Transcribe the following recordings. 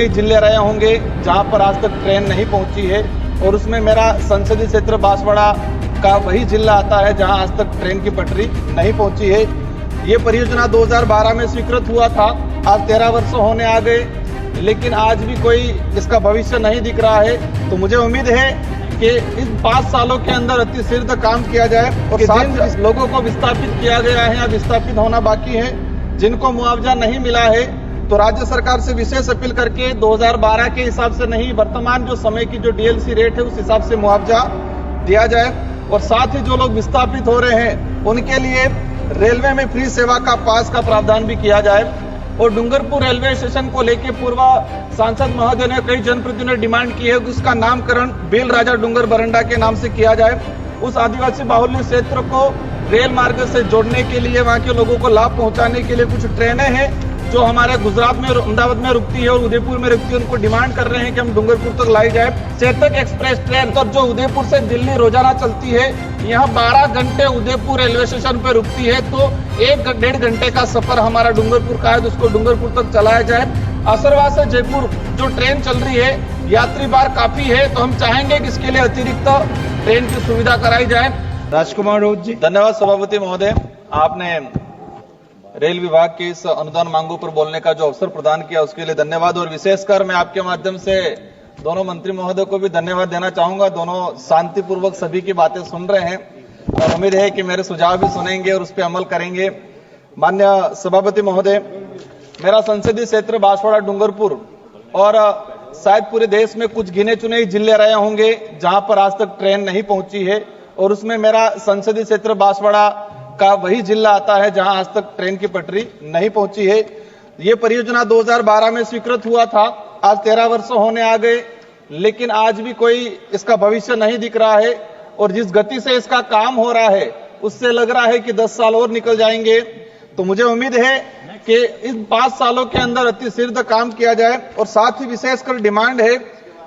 चुने जिले रहे होंगे जहां पर आज तक ट्रेन नहीं पहुंची है, और उसमें मेरा संसदीय क्षेत्र बांसवाड़ा का वही जिला आता है जहां आज तक ट्रेन की पटरी नहीं पहुंची है। ये परियोजना 2012 में स्वीकृत हुआ था, आज 13 वर्ष होने आ गए, लेकिन आज भी कोई इसका भविष्य नहीं दिख रहा है। तो मुझे उम्मीद है कि इस 5 सालों के अंदर अति शीघ्र काम किया जाए और जिन लोगों को विस्थापित किया गया है या विस्थापित होना बाकी है, जिनको मुआवजा नहीं मिला है, तो राज्य सरकार से विशेष अपील करके 2012 के हिसाब से नहीं, वर्तमान जो समय की जो डीएलसी रेट है उस हिसाब से मुआवजा दिया जाए। और साथ ही जो लोग विस्थापित हो रहे हैं उनके लिए रेलवे में फ्री सेवा का पास का प्रावधान भी किया जाए। और डूंगरपुर रेलवे स्टेशन को लेकर पूर्व सांसद महोदय ने कई जनप्रतिनिधियों ने डिमांड की है कि उसका नामकरण बेल राजा डूंगर बरंडा के नाम से किया जाए। उस आदिवासी बाहुल्य क्षेत्र को रेल मार्ग से जोड़ने के लिए, वहां के लोगों को लाभ पहुंचाने के लिए कुछ ट्रेनें हैं जो हमारे गुजरात में, अहमदाबाद में रुकती है और उदयपुर में रुकती है। उनको डिमांड कर रहे हैं कि हम डूंगरपुर तक लाई जाए। चेतक एक्सप्रेस ट्रेन तो जो उदयपुर से दिल्ली रोजाना चलती है, यहाँ 12 घंटे उदयपुर रेलवे स्टेशन पे रुकती है, तो 1-1.5 घंटे का सफर हमारा डूंगरपुर का है, तो उसको डूंगरपुर तक चलाया जाए। असरवा से जयपुर जो ट्रेन चल रही है, यात्री भार काफी है, तो हम चाहेंगे कि इसके लिए अतिरिक्त ट्रेन की सुविधा कराई जाए। राजकुमार राउत जी। धन्यवाद सभापति महोदय, आपने रेल विभाग की इस अनुदान मांगों पर बोलने का जो अवसर प्रदान किया उसके लिए धन्यवाद। और विशेषकर मैं आपके माध्यम से दोनों मंत्री महोदय को भी धन्यवाद देना चाहूंगा। दोनों शांतिपूर्वक सभी की बातें सुन रहे हैं और उम्मीद है कि मेरे सुझाव भी सुनेंगे और उस पर अमल करेंगे। माननीय सभापति महोदय, मेरा संसदीय क्षेत्र बांसवाड़ा डूंगरपुर और शायद पूरे देश में कुछ गिने चुने जिले रहे होंगे जहां पर आज तक ट्रेन नहीं पहुंची है, और उसमें मेरा संसदीय क्षेत्र बांसवाड़ा का वही जिला आता है जहां आज तक ट्रेन की पटरी नहीं पहुंची है। ये परियोजना 2012 में स्वीकृत हुआ था, आज 13 वर्ष होने आ गए, लेकिन आज भी कोई इसका भविष्य नहीं दिख रहा है। और जिस गति से इसका काम हो रहा है उससे लग रहा है कि 10 साल और निकल जाएंगे। तो मुझे उम्मीद है कि इन 5 सालों के अंदर अति शीघ्र काम किया जाए। और साथ ही विशेषकर डिमांड है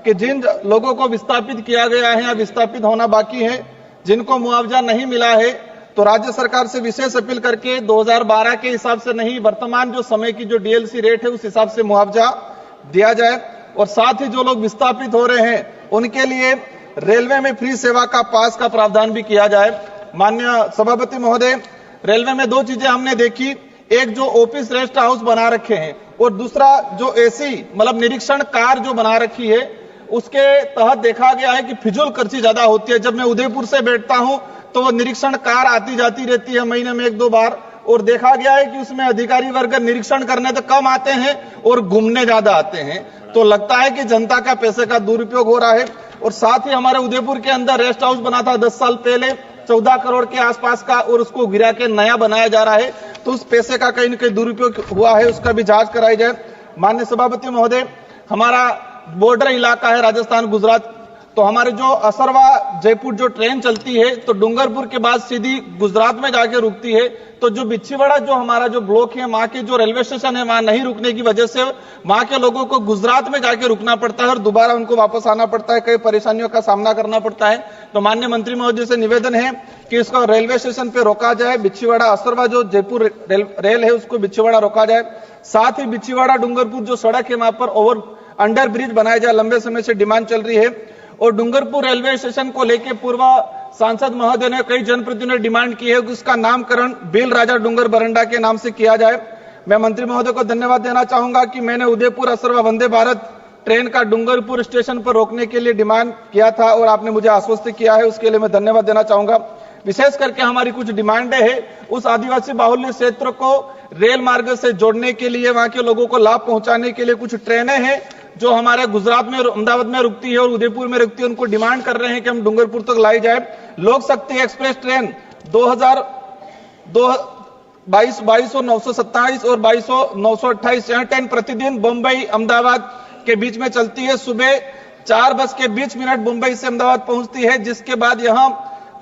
कि जिन लोगों को विस्थापित किया गया है या विस्थापित होना बाकी है, जिनको मुआवजा नहीं मिला है, तो राज्य सरकार से विशेष अपील करके 2012 के हिसाब से नहीं, वर्तमान जो समय की जो डीएलसी रेट है उस हिसाब से मुआवजा दिया जाए। और साथ ही जो लोग विस्थापित हो रहे हैं उनके लिए रेलवे में फ्री सेवा का पास का प्रावधान भी किया जाए। माननीय सभापति महोदय, रेलवे में 2 चीजें हमने देखी, एक जो ऑफिस रेस्ट हाउस बना रखे हैं और दूसरा जो एसी मतलब निरीक्षण कार जो बना रखी है, उसके तहत देखा गया है कि फिजूल खर्ची ज्यादा होती है। जब मैं उदयपुर से बैठता हूं तो वो निरीक्षण कार आती जाती रहती है महीने में 1-2 बार, और देखा गया है कि उसमें अधिकारी वर्ग निरीक्षण करने तो कम आते हैं और घूमने ज्यादा आते हैं। तो लगता है कि जनता का पैसे का दुरुपयोग हो रहा है। और साथ ही हमारे उदयपुर के अंदर रेस्ट हाउस बना था 10 साल पहले 14 करोड़ के आसपास का, और उसको गिरा के नया बनाया जा रहा है, तो उस पैसे का कहीं न कहीं दुरुपयोग हुआ है, उसका भी जांच कराई जाए। माननीय सभापति महोदय, हमारा बॉर्डर इलाका है राजस्थान गुजरात, तो हमारे जो असरवा जयपुर जो ट्रेन चलती है तो डूंगरपुर के बाद सीधी गुजरात में जाके रुकती है। तो जो बिच्छीवाड़ा जो हमारा जो ब्लॉक है, वहां के जो रेलवे स्टेशन है, वहां नहीं रुकने की वजह से वहां के लोगों को गुजरात में जाके रुकना पड़ता है और दोबारा उनको वापस आना पड़ता है, कई परेशानियों का सामना करना पड़ता है। तो माननीय मंत्री महोदय से निवेदन है कि इसको रेलवे स्टेशन पे रोका जाए, बिच्छीवाड़ा असरवा जो जयपुर रेल है उसको बिच्छीवाड़ा रोका जाए। साथ ही बिच्छीवाड़ा डूंगरपुर जो सड़क है वहां पर अंडर ब्रिज बनाया जाए, लंबे समय से डिमांड चल रही है। और डूंगरपुर रेलवे स्टेशन को लेकर पूर्व सांसद महोदय ने कई जनप्रतिनिधियों ने डिमांड की है कि उसका नामकरण बेल राजा डूंगर बरंडा के नाम से किया जाए। मैं मंत्री महोदय को धन्यवाद देना चाहूंगा कि मैंने उदयपुर असरवा वंदे भारत ट्रेन का डूंगरपुर स्टेशन पर रोकने के लिए डिमांड किया था और आपने मुझे आश्वस्त किया है, उसके लिए मैं धन्यवाद देना चाहूंगा। विशेष करके हमारी कुछ डिमांडें हैं, उस आदिवासी बाहुल्य क्षेत्र को रेल मार्ग से जोड़ने के लिए, वहां के लोगों को लाभ पहुंचाने के लिए कुछ ट्रेनें हैं जो हमारे गुजरात में, अहमदाबाद में रुकती है और उदयपुर में रुकती है। उनको डिमांड कर रहे हैं कि हम डूंगरपुर तक लाई जाए। लोक शक्ति एक्सप्रेस ट्रेन 2200-927 और 2200-928 यह ट्रेन प्रतिदिन मुंबई अहमदाबाद के बीच में चलती है। सुबह 4:20 मुंबई से अहमदाबाद पहुंचती है, जिसके बाद यहां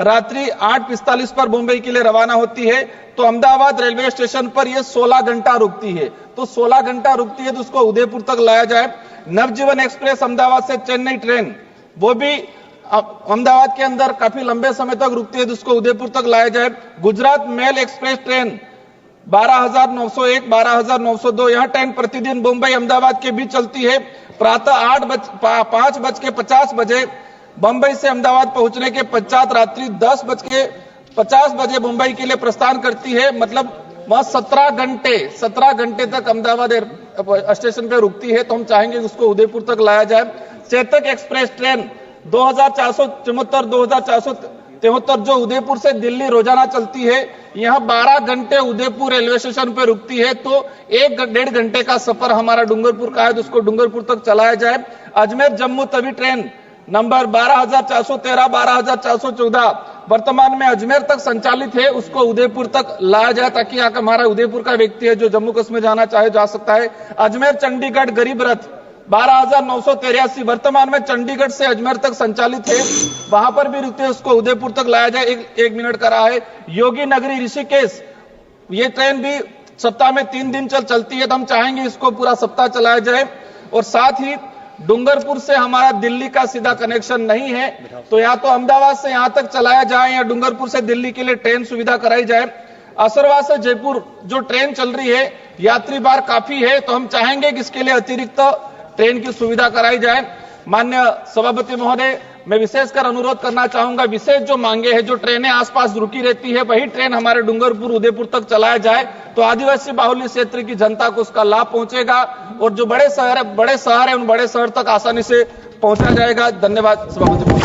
रात्रि 8:45 पर मुंबई के लिए रवाना होती है। तो अहमदाबाद रेलवे स्टेशन पर यह 16 घंटा रुकती है, तो 16 घंटा रुकती है तो उसको उदयपुर तक लाया जाए। नवजीवन एक्सप्रेस अहमदाबाद से चेन्नई ट्रेन, वो भी अहमदाबाद के अंदर काफी लंबे समय तक रुकती है तो उसको उदयपुर तक लाया जाए। गुजरात मेल एक्सप्रेस ट्रेन 12,901, 12,902 यह ट्रेन प्रतिदिन मुंबई अहमदाबाद के बीच चलती है। प्रातः 5:50 बजे मुंबई से अहमदाबाद पहुंचने के पश्चात रात्रि 10:50 बजे मुंबई के लिए प्रस्थान करती है। मतलब वह 17 घंटे तक अहमदाबाद स्टेशन पे रुकती है। तो हम चाहेंगे उसको उदयपुर तक लाया जाए। चेतक एक्सप्रेस ट्रेन 2473 जो उदयपुर से दिल्ली रोजाना चलती है, यह 12 घंटे उदयपुर रेलवे स्टेशन पे रुकती है। तो 1-1.5 घंटे का सफर हमारा डूंगरपुर का है, तो उसको डूंगरपुर तक चलाया जाए। अजमेर जम्मू तवी ट्रेन नंबर 12,413, 12,414 वर्तमान में अजमेर तक संचालित है, उसको उदयपुर तक लाया जाए ताकि यहाँ का हमारा उदयपुर का व्यक्ति है जो जम्मू कश्मीर जाना चाहे जा सकता है। अजमेर चंडीगढ़ गरीब रथ 12,983 वर्तमान में चंडीगढ़ से अजमेर तक संचालित है, वहां पर भी रुकते, उसको उदयपुर तक लाया जाए। एक मिनट का रहा है। योगी नगरी ऋषिकेश ये ट्रेन भी सप्ताह में 3 दिन चलती है, तो हम चाहेंगे इसको पूरा सप्ताह चलाया जाए। और साथ ही डूंगरपुर से हमारा दिल्ली का सीधा कनेक्शन नहीं है, तो या तो अहमदाबाद से यहां तक चलाया जाए या डूंगरपुर से दिल्ली के लिए ट्रेन सुविधा कराई जाए। असरवा से जयपुर जो ट्रेन चल रही है, यात्री भार काफी है, तो हम चाहेंगे कि इसके लिए अतिरिक्त ट्रेन की सुविधा कराई जाए। माननीय सभापति महोदय, मैं विशेषकर अनुरोध करना चाहूंगा, विशेष जो मांगे हैं, जो ट्रेनें आसपास रुकी रहती है, वही ट्रेन हमारे डूंगरपुर उदयपुर तक चलाया जाए, तो आदिवासी बाहुल्य क्षेत्र की जनता को उसका लाभ पहुंचेगा और जो बड़े शहर है उन बड़े शहर तक आसानी से पहुंचा जाएगा। धन्यवाद सभापति।